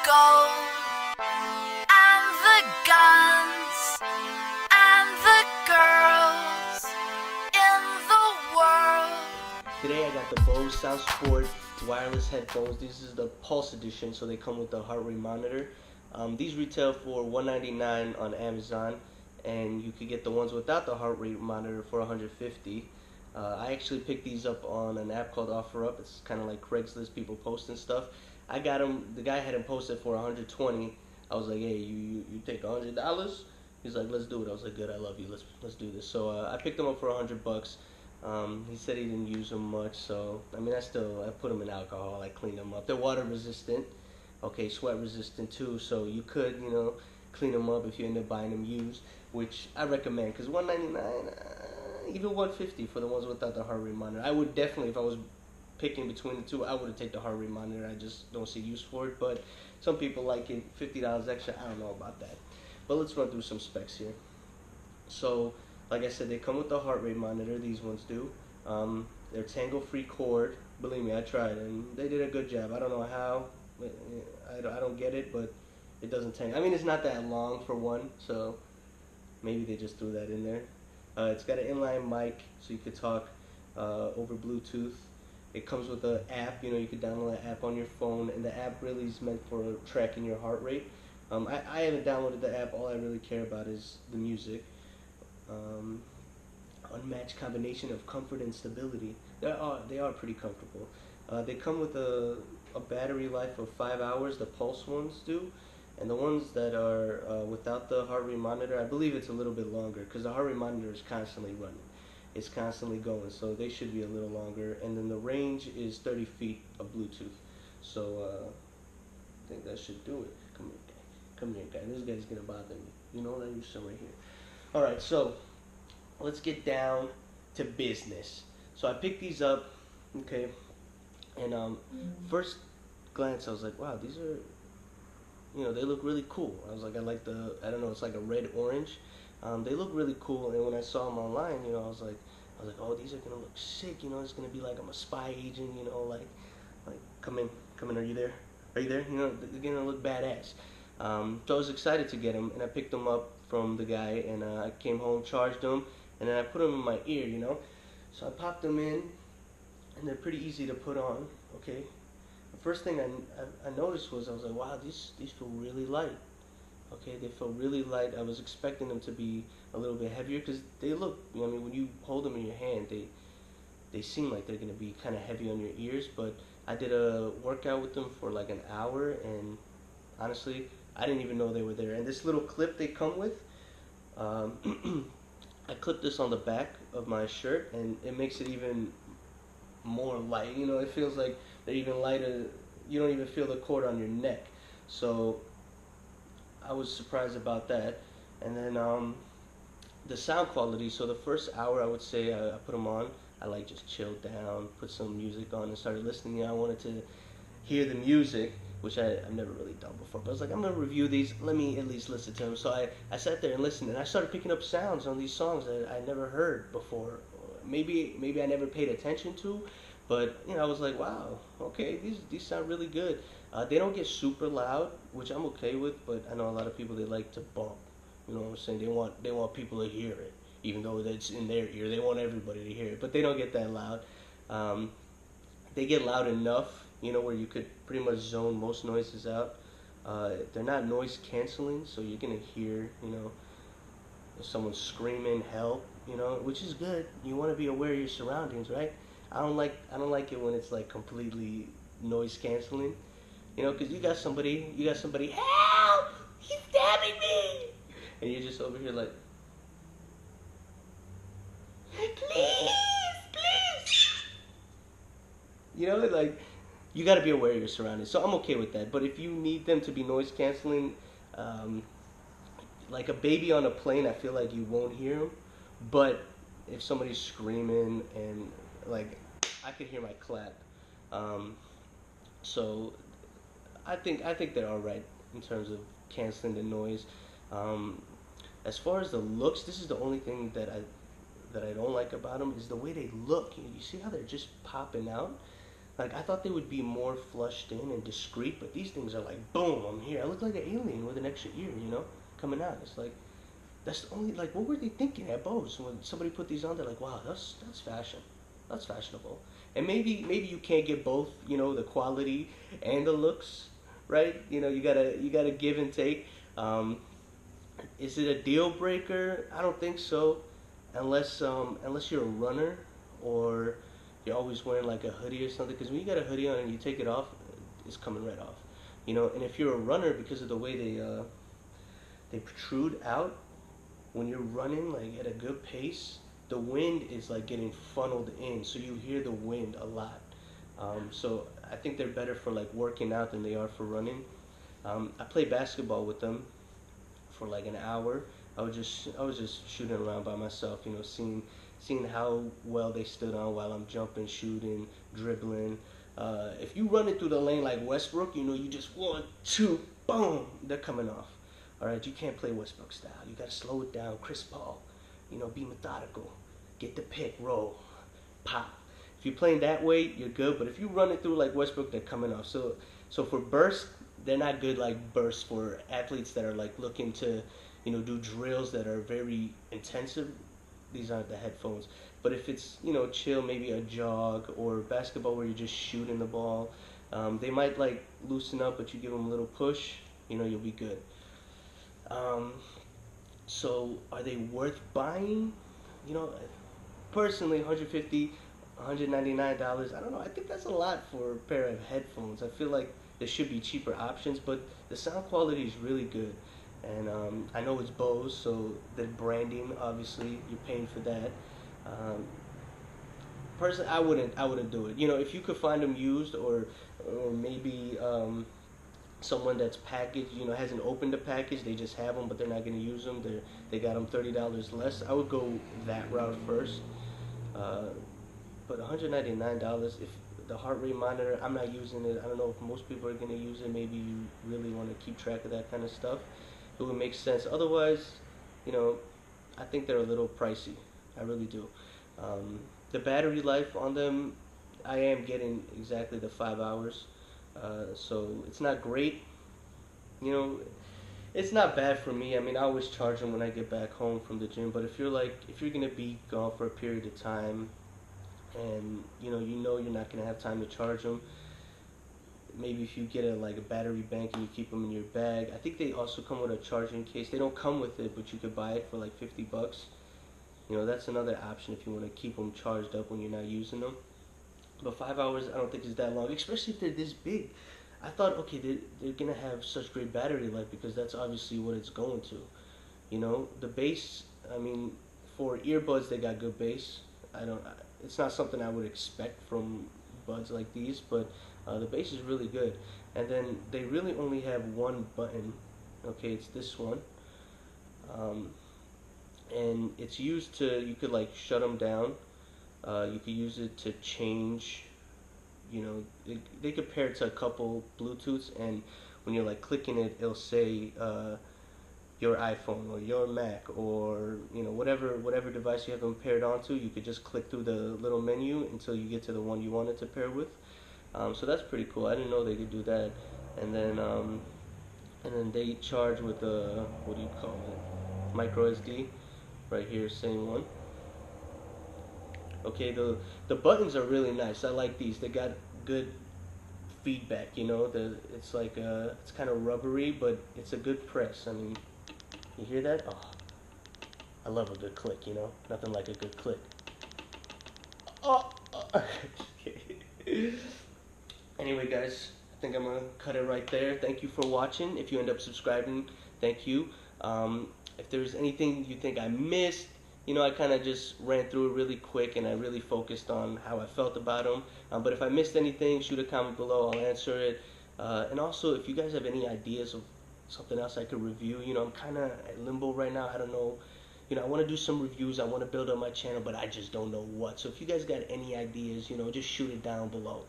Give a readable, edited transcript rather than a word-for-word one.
gold and the guns and the girls in the world. Today I got the Bose Soundsport wireless headphones. This is the Pulse edition, so they come with the heart rate monitor. These retail for $199 on Amazon, and you could get the ones without the heart rate monitor for $150. I actually picked these up on an app called OfferUp. It's kind of like Craigslist, people posting stuff. I got them. The guy had them posted for $120. I was like, hey, you take $100? He's like, let's do it. I was like, good, I love you. Let's do this. So I picked them up for $100. He said he didn't use them much, so I mean, I put them in alcohol. I cleaned them up. They're water resistant, okay, sweat resistant too. So you could, clean them up if you end up buying them used, which I recommend. Because $199, even $150 for the ones without the heart rate monitor. I would definitely, if I was picking between the two, I would have taken the heart rate monitor. I just don't see use for it. But some people like it. $50 extra. I don't know about that. But let's run through some specs here. So, like I said, they come with the heart rate monitor. These ones do. They're tangle-free cord. Believe me, I tried, and they did a good job. I don't know how. I don't get it, but it doesn't tangle. I mean, it's not that long for one, so maybe they just threw that in there. It's got an inline mic, so you could talk over Bluetooth. It comes with an app. You could download an app on your phone, and the app really is meant for tracking your heart rate. I haven't downloaded the app. All I really care about is the music. Unmatched combination of comfort and stability. They are pretty comfortable. They come with a battery life of 5 hours. The Pulse ones do, and the ones that are without the heart rate monitor, I believe it's a little bit longer because the heart rate monitor is constantly running. It's constantly going, so they should be a little longer. And then the range is 30 feet of Bluetooth. So I think that should do it. Come here, guy. Come here, guy. This guy's gonna bother me. You know what? I use some right here. All right, so let's get down to business. So I picked these up, okay, and first glance I was like, wow, these are, they look really cool. I was like, I like I don't know, it's like a red orange. They look really cool, and when I saw them online, I was like, oh, these are gonna look sick. It's gonna be like I'm a spy agent, like come in, are you there? Are you there? They're gonna look badass. So I was excited to get them, and I picked them up from the guy, and I came home, charged them, and then I put them in my ear, So I popped them in, and they're pretty easy to put on, okay? The first thing I noticed was, I was like, wow, these feel really light. Okay, they feel really light. I was expecting them to be a little bit heavier because they look, when you hold them in your hand, they seem like they're going to be kind of heavy on your ears, but I did a workout with them for like an hour, and honestly, I didn't even know they were there. And this little clip they come with, I clipped this on the back of my shirt, and it makes it even more light. It feels like they're even lighter. You don't even feel the cord on your neck. So I was surprised about that. And then the sound quality. So the first hour, I would say, I put them on. I just chilled down, put some music on, and started listening. I wanted to hear the music, which I've never really done before. But I was like, I'm going to review these. Let me at least listen to them. So I sat there and listened, and I started picking up sounds on these songs that I never heard before. Maybe I never paid attention to, but I was like, wow, okay, these sound really good. They don't get super loud, which I'm okay with, but I know a lot of people, they like to bump. You know what I'm saying? They want people to hear it, even though it's in their ear. They want everybody to hear it, but they don't get that loud. They get loud enough, where you could pretty much zone most noises out. They're not noise canceling, so you're gonna hear, if someone's screaming help, which is good. You want to be aware of your surroundings, right? I don't like it when it's like completely noise canceling, because you got somebody, help! He's stabbing me, and you're just over here like, please. Like, you got to be aware of your surroundings. So I'm okay with that. But if you need them to be noise canceling, like a baby on a plane, I feel like you won't hear them. But if somebody's screaming, and like, I could hear my clap. So I think they're all right in terms of canceling the noise. As far as the looks, this is the only thing that I don't like about them, is the way they look. You see how they're just popping out? Like I thought they would be more flushed in and discreet, but these things are like boom, I'm here. I look like an alien with an extra ear, coming out. It's like that's the only like what were they thinking at Bose when somebody put these on? They're like, wow, that's fashion, that's fashionable. And maybe you can't get both, the quality and the looks, right? You gotta give and take. Um, is it a deal breaker? I don't think so, unless you're a runner or you're always wearing like a hoodie or something. Because when you got a hoodie on and you take it off, it's coming right off. And if you're a runner, because of the way they protrude out when you're running like at a good pace, the wind is like getting funneled in, so you hear the wind a lot. So I think they're better for like working out than they are for running. I played basketball with them for like an hour. I was just shooting around by myself, seeing how well they stood on while I'm jumping, shooting, dribbling. If you run it through the lane like Westbrook, you just 1, 2, boom, they're coming off. All right, you can't play Westbrook style. You got to slow it down, Chris Paul. Be methodical, get the pick, roll, pop. If you're playing that way, you're good. But if you run it through like Westbrook, they're coming off. So for burst, they're not good like bursts for athletes that are like looking to, do drills that are very intensive. These aren't the headphones. But if it's chill, maybe a jog or basketball where you're just shooting the ball, they might like loosen up, but you give them a little push, you'll be good. Um, so are they worth buying? You know, Personally, 150, $199. I don't know. I think that's a lot for a pair of headphones. I feel like there should be cheaper options, but the sound quality is really good. And I know it's Bose, so the branding, obviously, you're paying for that. Um, Personally, I wouldn't do it. If you could find them used, or maybe someone that's packaged, hasn't opened the package, they just have them, but they're not going to use them. They got them $30 less. I would go that route first. Uh, but $199, if the heart rate monitor, I'm not using it. I don't know if most people are going to use it. Maybe you really want to keep track of that kind of stuff. It would make sense. Otherwise, you know, I think they're a little pricey. I really do. The battery life on them, I am getting exactly the 5 hours. So it's not great. You know, it's not bad for me. I mean, I always charge them when I get back home from the gym. But if you're gonna be gone for a period of time, and you know you're not gonna have time to charge them, maybe if you get a battery bank and you keep them in your bag. I think they also come with a charging case. They don't come with it, but you could buy it for like $50. That's another option if you want to keep them charged up when you're not using them. But 5 hours, I don't think is that long, especially if they're this big. I thought, okay, they're gonna have such great battery life because that's obviously what it's going to. The bass. I mean, for earbuds, they got good bass. It's not something I would expect from buds like these, but the bass is really good. And then they really only have one button. Okay, it's this one. And it's used to, you could like shut them down. You could use it to change, they could pair it to a couple Bluetooths, and when you're like clicking it, it'll say your iPhone or your Mac or whatever device you have them paired onto. You could just click through the little menu until you get to the one you wanted to pair with. So that's pretty cool. I didn't know they could do that. And then they charge with a, what do you call it? Micro SD. Right here, same one. Okay, the buttons are really nice. I like these. They got good feedback. It's like it's kind of rubbery, but it's a good press. I mean, you hear that? Oh, I love a good click. Nothing like a good click. Oh. Anyway, guys, I think I'm gonna cut it right there. Thank you for watching. If you end up subscribing, thank you. If there's anything you think I missed, I kind of just ran through it really quick, and I really focused on how I felt about them. But if I missed anything, shoot a comment below. I'll answer it. And also, if you guys have any ideas of something else I could review, I'm kind of at limbo right now. I don't know. I want to do some reviews. I want to build up my channel, but I just don't know what. So if you guys got any ideas, just shoot it down below.